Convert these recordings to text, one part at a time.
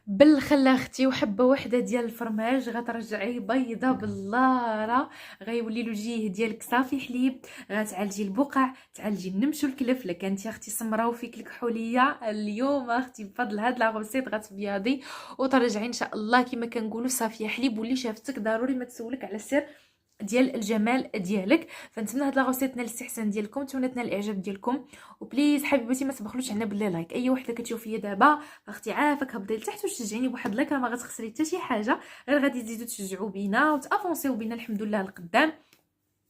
بالخلا اختي وحبه وحده ديال الفرماج غترجعيه بيضه باللاره، غيولي له الوجه ديالك صافي حليب، غتعالجي البقع، تعالجي النمش والكلف. لك انت اختي سمراء وفيك الكحوليه، اليوم اختي بفضل هاد لا غوسيت غتبيضي وترجعي ان شاء الله كما كنقولوا صافيه حليب. واللي شافتك ضروري ما تسولك على السر ديال الجمال ديالك. فنتمنى هاد لا غوسيت تنال الاستحسان ديالكم، نتمنى تنال الاعجاب ديالكم. وبليز حبيباتي ما تبخلوش عنا باللي لايك. اي وحده كتشوفيا دابا اختي عافاك هبطي لتحت وشجعيني بواحد لايك، راه ما غتخسري حتى شي حاجه، غير غادي تزيدوا تشجعوا بينا وتافونسيو بينا الحمد لله لقدام.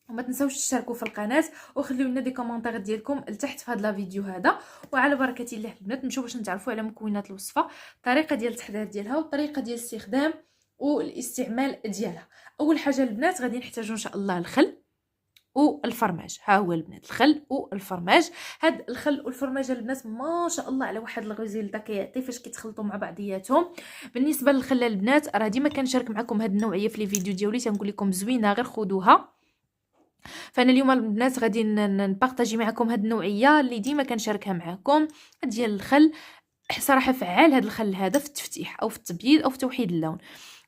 وما تنساوش تشتركوا في القناه وخليو لنا دي كومونتير ديالكم لتحت في هذا لا فيديو هذا. وعلى بركه الله البنات نمشيو باش نتعرفوا على مكونات الوصفه، الطريقه ديال التحضير ديالها والطريقه ديال الاستخدام والاستعمال ديالها. اول حاجه البنات غادي نحتاجوا ان شاء الله الخل والفرماج. ها هو البنات الخل والفرماج. هاد الخل والفرماج البنات ما شاء الله على واحد الغزيل دا كيعطي فاش كيتخلطوا مع بعضياتهم. بالنسبه للخل البنات راه ديما كنشارك معكم هاد النوعيه في لي فيديو ديالي، تنقول لكم زوينه غير خذوها. فانا اليوم البنات غادي نبارطاجي معكم هاد النوعيه اللي ديما كنشاركها معكم ديال الخل. صراحه فعال هاد الخل هذا في التفتيح او في التبييض او في توحيد اللون.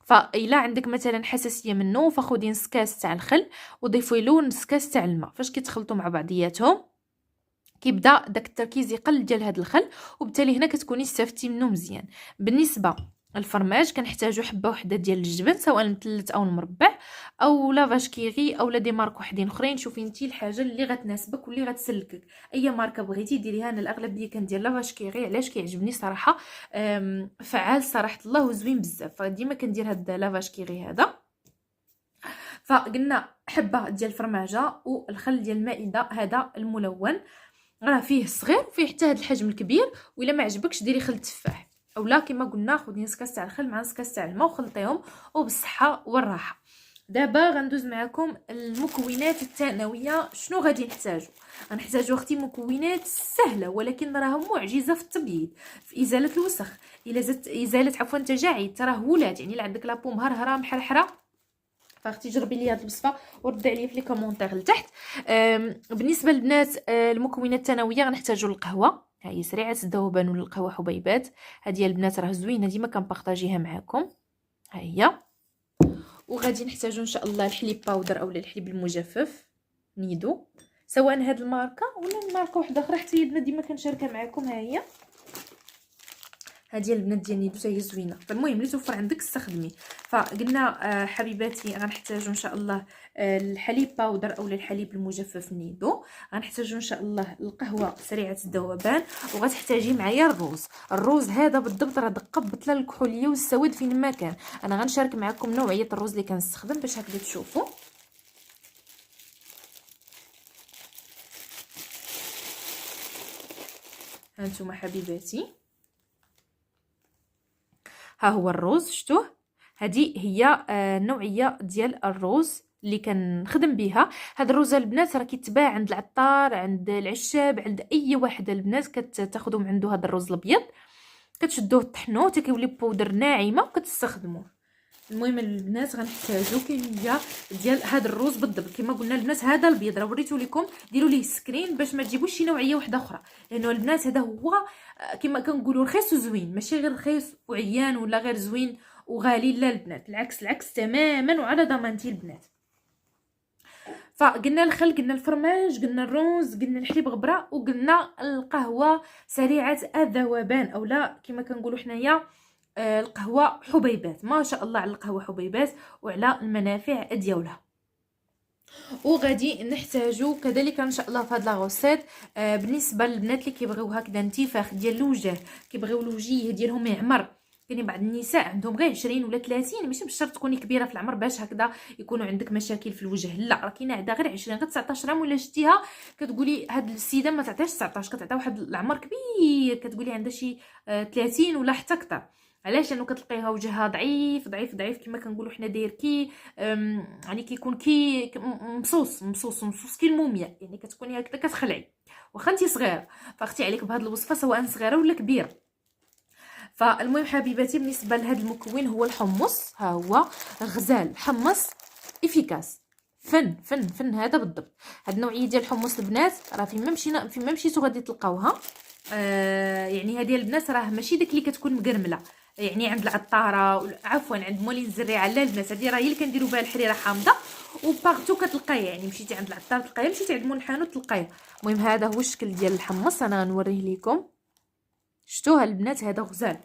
فإلا عندك مثلا حساسيه منه فخذي نص كاس تاع الخل وضيفي له نص كاس تاع الماء. فاش كيتخلطوا مع بعضياتهم كيبدا داك التركيز يقل ديال هذا الخل، وبالتالي هنا كتكوني استفدتي منه مزيان. بالنسبه الفرماج كنحتاجو حبه وحده ديال الجبن سواء المثلث او المربع او لا فاش كيغي او لا دي مارك وحدين اخرين. شوفي انت الحاجه اللي غتناسبك واللي غتسلكك، اي ماركه بغيتي ديريها. انا الاغلبيه كندير لا فاش كيغي، علاش كيعجبني صراحه، فعال صراحه الله وزوين بزاف، فديما كندير هاد لا فاش كيغي هذا. فقلنا حبه ديال الفرماجه والخل ديال المائده هذا الملون، راه فيه الصغير وفيه حتى هذا الحجم الكبير. والا ما عجبكش ديري خل التفاح، اولا كما قلنا خذي نص كاس تاع الخل مع نص كاس تاع الماء وخلطيهم وبالصحه والراحه. دابا غندوز معكم المكونات الثانويه. شنو غادي نحتاجو؟ غنحتاجو اختي مكونات سهله ولكن راها معجزه في التبييض، في ازاله الوسخ، ازاله عفوا تجاعيد ترهلات. يعني اللي عندك لابو مهرهره محرحره فاختي جربي لي هذه الوصفه وردي عليا في لي كومونتير لتحت. بالنسبه للبنات المكونات الثانويه غنحتاجوا القهوه، ها هي سريعه الذوبان ولا القهوه حبيبات. هذه البنات راه زوينه ديما كنبارطاجيها معكم، ها هي. وغادي نحتاجوا ان شاء الله الحليب باودر اولا الحليب المجفف نيدو، سواء هاد الماركه ولا ماركه واحده اخرى حتى يدنا ديما كنشاركها معكم. ها هي هذه البنات ديال نيدو حتى هي زوينه. فالمهم اللي توفر عندك استخدمي. فقلنا حبيباتي غنحتاجوا ان شاء الله الحليب باودر اولا الحليب المجفف نيدو. غنحتاجوا ان شاء الله القهوه سريعه الذوبان، وغتحتاجي معايا الروز هذا بالضبط راه دقه بطله الكحوليه والسواد فين ما كان. انا غنشارك معكم نوعيه الروز اللي كنستخدم باش هكذا تشوفوا. هانتوما حبيباتي ها هو الروز شتوه. هذه هي نوعيه ديال الروز اللي كنخدم بها. هاد الروز البنات راه كيتباع عند العطار عند العشاب عند اي واحد البنات كتاخذوا من عنده هذا الروز الابيض، كتشدوه طحنوه حتى كيولي بودر ناعمه وكتستخدموه. المهم البنات غنحتاجو كميه ديال هذا الروز بالضبط كما قلنا البنات. هذا البيض راه وريتو لكم، ديروا ليه سكرين باش ما تجيبوش شي نوعيه واحده اخرى، لانه البنات هذا هو كما كنقولوا رخيص وزوين، ماشي غير رخيص وعيان ولا غير زوين وغالي، لا البنات العكس تماما وعلى ضمانتي البنات. فقلنا الخل قلنا الفرماج قلنا الروز قلنا الحليب غبره وقلنا القهوه سريعه الذوبان اولا كما كنقولوا حنايا القهوه حبيبات. ما شاء الله على القهوه حبيبات وعلى المنافع ديالها. وغادي نحتاجو كذلك ان شاء الله في هاد لا غوسيت بالنسبه للبنات اللي كيبغيو هكذا انتفاخ ديال الوجه، كيبغيو الوجه ديالهم يعمر. كاين بعض النساء عندهم غير 20 ولا 30، ماشي بالشرط تكوني كبيره في العمر باش هكذا يكونوا عندك مشاكل في الوجه، لا راه كاينه عندها غير 20 غير 19 عام ولا شتيها كتقولي هاد السيده ما تعطيش 19 كتعطي واحد العمر كبير كتقولي عندها شي 30 ولا حتى اكثر. علاش؟ لانه كتلقيها وجهها ضعيف كما كنقولوا حنا داير كي يعني كيكون كي مصوص كي الموميا، يعني كتكوني هكذا كتخلعي واخا انت صغيره. فاختي عليك بهاد الوصفه سواء صغيره ولا كبيره. فالمهم حبيباتي بالنسبه لهذا المكون هو الحمص، ها هو غزال حمص افيكاس فن هذا بالضبط. هاد النوعيه ديال الحمص البنات راه فين ما مشيتو غادي تلقاوها. يعني هذه البنات راه ماشي داك اللي كتكون مقرمله، يعني عند العطاره، عفوا عند مولين الزريعه. لا البنات، هذه راه هي اللي كنديروا بها الحريره حامضه، وبارتو كتلقايها، يعني مشيتي عند العطار تلقايها، مشيتي عند مول الحانوت تلقايها. المهم هذا هو الشكل ديال الحمص، انا غنوريه لكم. شفتوها البنات؟ هذا غزال،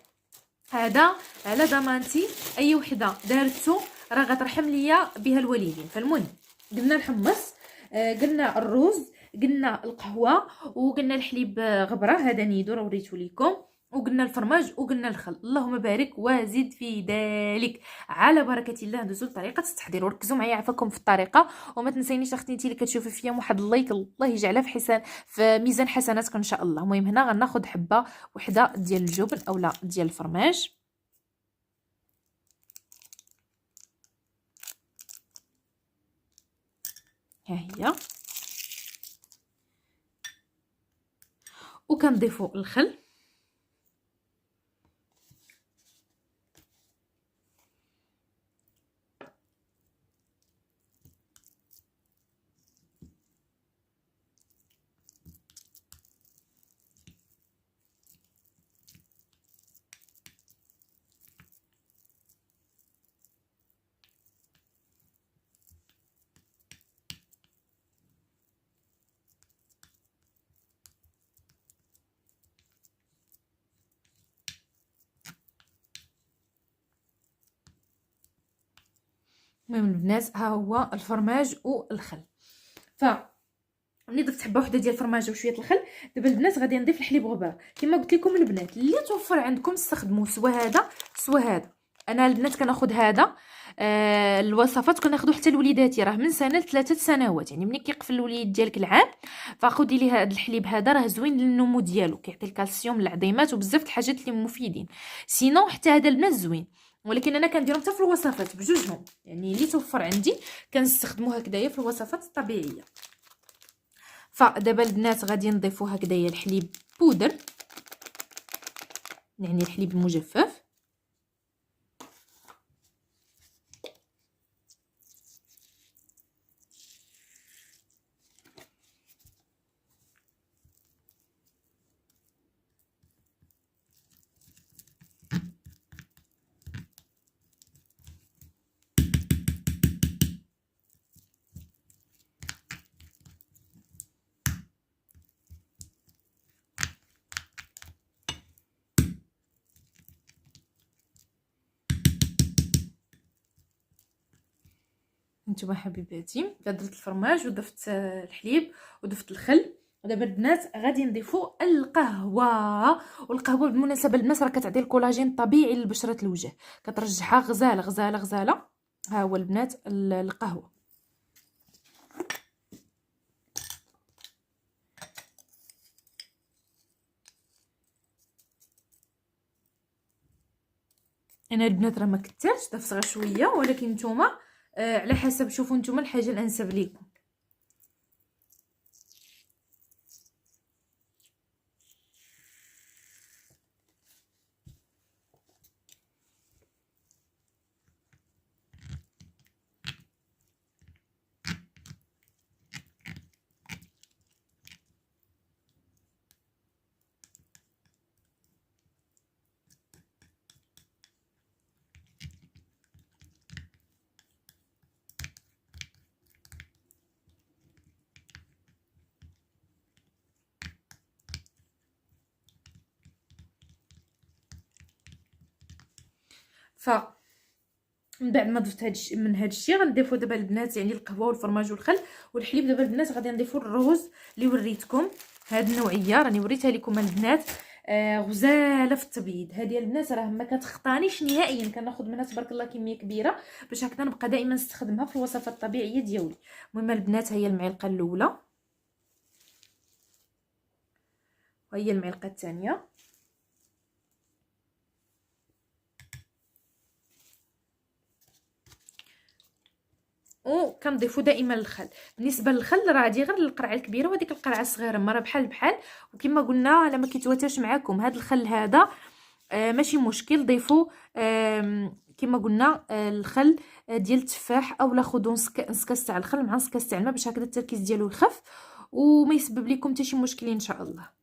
هذا على ضمانتي اي وحده دارتو راه غترحم ليا بها الوالدين. فالمهم قلنا الحمص، قلنا الرز، قلنا القهوه، وقلنا الحليب غبره، هذا نيدو راه وريته لكم، وقلنا الفرماج، وقلنا الخل. اللهم بارك وزد في ذلك. على بركه الله ندوزو لطريقه التحضير، وركزوا معايا عفاكم في الطريقه. وما تنسينيش اختي انت اللي كتشوفي فيا واحد اللايك، الله يجعلها في ميزان حسناتك ان شاء الله. المهم هنا غناخذ حبه وحده ديال الجبن اولا ديال الفرماج، ها هي، وكنضيفوا الخل، المهم البنات ها هو الفرماج والخل. ف ملي ضفت حبه وحده ديال الفرماج وشويه الخل، دابا البنات غادي نضيف الحليب غبار. كما قلت لكم البنات، اللي توفر عندكم استخدموا سوا هذا سوا هذا. انا البنات كناخذ هذا، الوصفات كناخذو حتى لوليداتي، راه من سنه ل3 سنوات، يعني ملي كيقفل الوليد ديالك العام فخذي ليه هذا الحليب. هذا راه زوين للنمو ديالو، كيعطي الكالسيوم للعظيمات وبزاف د الحاجات اللي مفيدين. سينو حتى هذا البنات زوين، ولكن انا كنديرهم حتى في الوصفات بجوجهم، يعني اللي توفر عندي كنستخدمو هكذايا في الوصفات الطبيعيه. فدابا البنات غادي نضيفو هكذايا الحليب بودر، يعني الحليب المجفف، نتوما حبيباتي. درت الفرماج وضفت الحليب وضفت الخل. ودابا البنات غادي نضيفوا القهوه. والقهوه بالمناسبه البنات راه كتعطي الكولاجين الطبيعي لبشره الوجه، كترجعها غزاله غزاله غزاله. ها هو البنات القهوه. انا البنات راه ما كثرتش، ضفت غير شويه، ولكن نتوما على حسب، شوفوا نتوما الحاجه الانسب ليكم. ف من بعد ما ضفت من هذا الشيء غنضيفوا دابا البنات يعني القهوه والفرماج والخل والحليب. دابا البنات غادي نضيفوا الروز اللي وريتكم، هذه النوعيه راني وريتها لكم البنات. غزاله في التبييض. هذه البنات راه ما كتخطانيش نهائيا، كناخذ منها تبارك الله كميه كبيره باش هكذا نبقى دائما نستخدمها في الوصفات الطبيعيه ديالي. المهم البنات هي المعلقه الاولى وهي المعلقه الثانيه، وكنضيفوا دائما الخل. بالنسبه للخل راه هذه غير القرعه الكبيره وهذيك القرعه الصغيره، ما راه بحال بحال. وكما قلنا على ما كيتواترش معكم هذا الخل هذا ماشي مشكل، ضيفوا كما قلنا الخل ديال التفاح، اولا خذوا نص كاس تاع الخل مع نص كاس تاع الماء باش هكذا التركيز ديالو يخف وما يسبب لكم حتى شي مشكل ان شاء الله.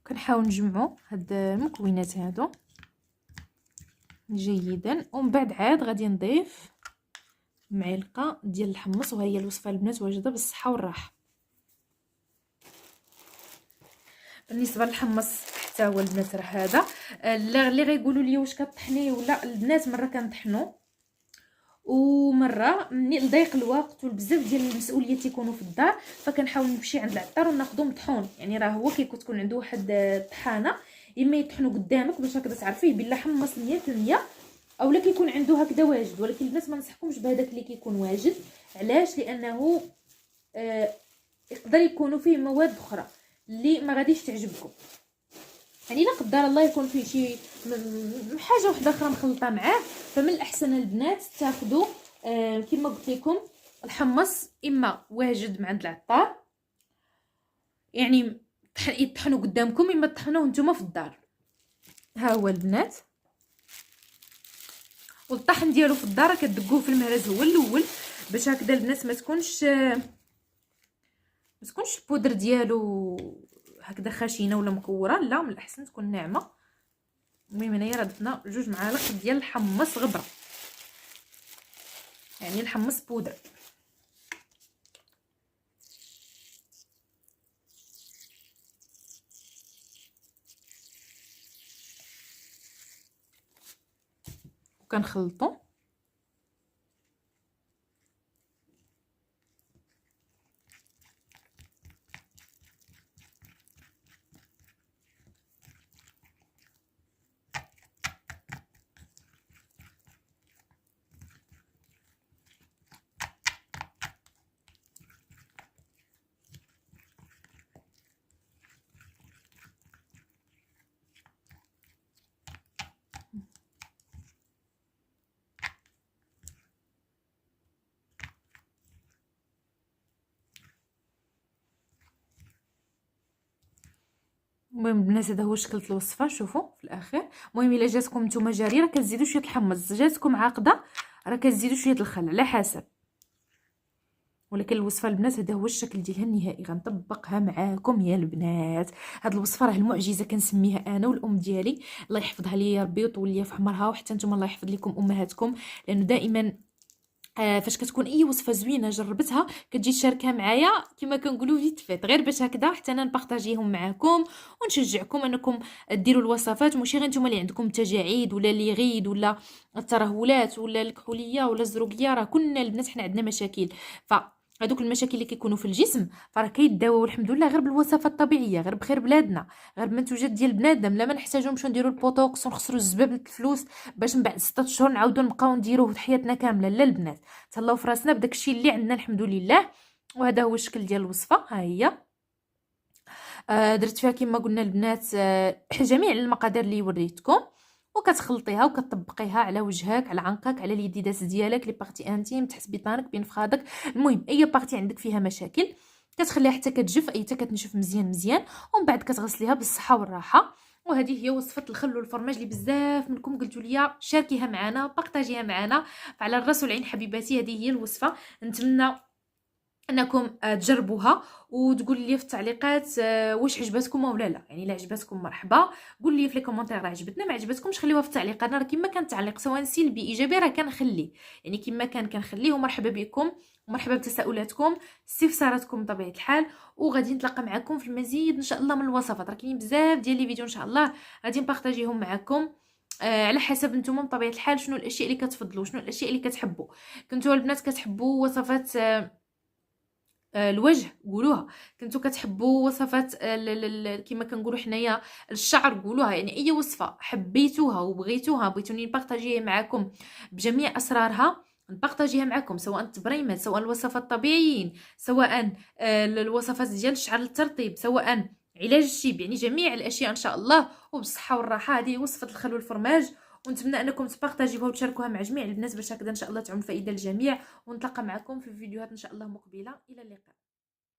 كنحاول نجمعوا هاد المكونات هادو جيدا، ومن بعد عاد غادي نضيف معلقه ديال الحمص. وهي الوصفه البنات واجده بالصحه والراحه. بالنسبه للحمص حتى هو البنات راه هذا اللي غيقولوا لي واش كطحنيه ولا. البنات مره كنطحنو ومره ملي ضيق الوقت وبزاف ديال المسؤوليات يكونوا في الدار، فكنحاول نمشي عند العطار وناخذو مطحون. يعني راه هو كيكون عنده واحد الطحانه اما يطحنوا قدامك باش هكذا تعرفيه بلا حمص 100%، اولا كيكون عنده هكذا واجد. ولكن البنات ما نصحكمش بهذاك اللي كيكون واجد. علاش؟ لانه يقدر يكونوا فيه مواد اخرى اللي ما غاديش تعجبكم. يعني لا قدر الله يكون فيه شي حاجه واحده اخرى مخلطه معاه، فمن الاحسن البنات تاخذوا كما قلت لكم الحمص اما واجد من عند العطار، يعني يطحنوا قدامكم، اما تطحنوه نتوما في الدار. ها هو البنات، والطحن ديالو في الدار كتدقوه في المهرز هو الاول باش هكذا البنات ما تكونش البودر ديالو هكذا خشينه ولا مكوره، لا من الاحسن تكون ناعمه. المهم هنايا راه ضفنا 2 معالق ديال الحمص غبره، يعني الحمص بودر. وكنخلطو المهم البنات هذا هو شكل الوصفه. شوفوا في الاخر. المهم الا جاتكم نتوما جاريه راه كتزيدوا شويه الحمص، جاتكم عاقده راه كتزيدوا شويه الخل على حسب. ولكن الوصفه البنات هذا هو الشكل ديالها النهائي. غنطبقها معاكم يا البنات. هاد الوصفه راه المعجزه كنسميها انا والام ديالي، الله يحفظها لي يا ربي ويطول ليا في عمرها، وحتى نتوما الله يحفظ لكم امهاتكم، لانه دائما فاش كتكون اي وصفه زوينه جربتها كتجي تشاركها معايا كما كنقولوا فيت فيت، غير باش هكذا حتى انا نبارطاجيهم معكم ونشجعكم انكم ديروا الوصفات. ماشي غير نتوما اللي عندكم تجاعيد ولا اللي غيد ولا الترهلات ولا الكحوليه ولا الزروقيه، راه كلنا البنات حنا عندنا مشاكل. هذوك المشاكل اللي كيكونوا في الجسم فراه كيداواو الحمد لله غير بالوصفات الطبيعيه، غير بخير بلادنا، غير بالمنتوجات ديال بنادم. لا ما نحتاجوش نديروا البوتوكس ونخسروا الزباب الفلوس باش من بعد 6 اشهر نعاودوا نبقاو نديروه حياتنا كامله. لا البنات تهلاو في راسنا بداك الشيء اللي عندنا الحمد لله. وهذا هو الشكل ديال الوصفه. ها هي درت فيها كما قلنا البنات جميع المقادير اللي وريتكم، وكتخلطيها وكتطبقيها على وجهك، على عنقك، على اليديدات ديالك، لي بارتي انتيم، تحت بيطانك، بين فخادك. المهم اي بارتي عندك فيها مشاكل كتخليها حتى كتجف، حتى كتنشف مزيان ومن بعد كتغسليها بالصحه والراحه. وهذه هي وصفه الخل والفرماج اللي بزاف منكم قلتوا لي شاركيها معنا، بارطاجيها معنا. فعلى الراس والعين حبيباتي هذه هي الوصفه. نتمنى انكم تجربوها وتقول لي في التعليقات واش عجبتكم ولا لا. يعني الا عجبتكم مرحبا، قول لي في لي كومونتير راه عجبتنا، ما عجبتكمش خليوها في التعليقات. انا راه كما كان تعليق سواء سلبي ايجابي راه كنخليه، يعني كما كنخليه. ومرحبا بكم ومرحبا بتساؤلاتكم استفساراتكم بطبيعه الحال. وغادي نتلاقى معكم في المزيد ان شاء الله من الوصفات. راه كاينين بزاف ديال لي فيديو ان شاء الله غادي نبارطاجيهم معكم على حسب نتوما بطبيعه الحال شنو الاشياء اللي كتفضلوا، شنو الاشياء اللي كتحبوا. كنتوا البنات كتحبوا وصفات الوجه قولوها، كنتو كتحبوا وصفات كما كنقولوا حنايا الشعر قولوها. يعني اي وصفه حبيتوها وبغيتوها بغيتوني نبارطاجيها معكم بجميع اسرارها نبارطاجيها معكم، سواء التبريمات، سواء الوصفات الطبيعيين، سواء الوصفات ديال الشعر للترطيب، سواء علاج الشيب، يعني جميع الاشياء ان شاء الله وبالصحه والراحه. هذه وصفه الخل والفرماج، ونتمنى انكم تبارطاجيوها وتشاركوها مع جميع الناس باش هكذا ان شاء الله تعم فائده للجميع. ونتلاقى معكم في فيديوهات ان شاء الله مقبله. الى اللقاء.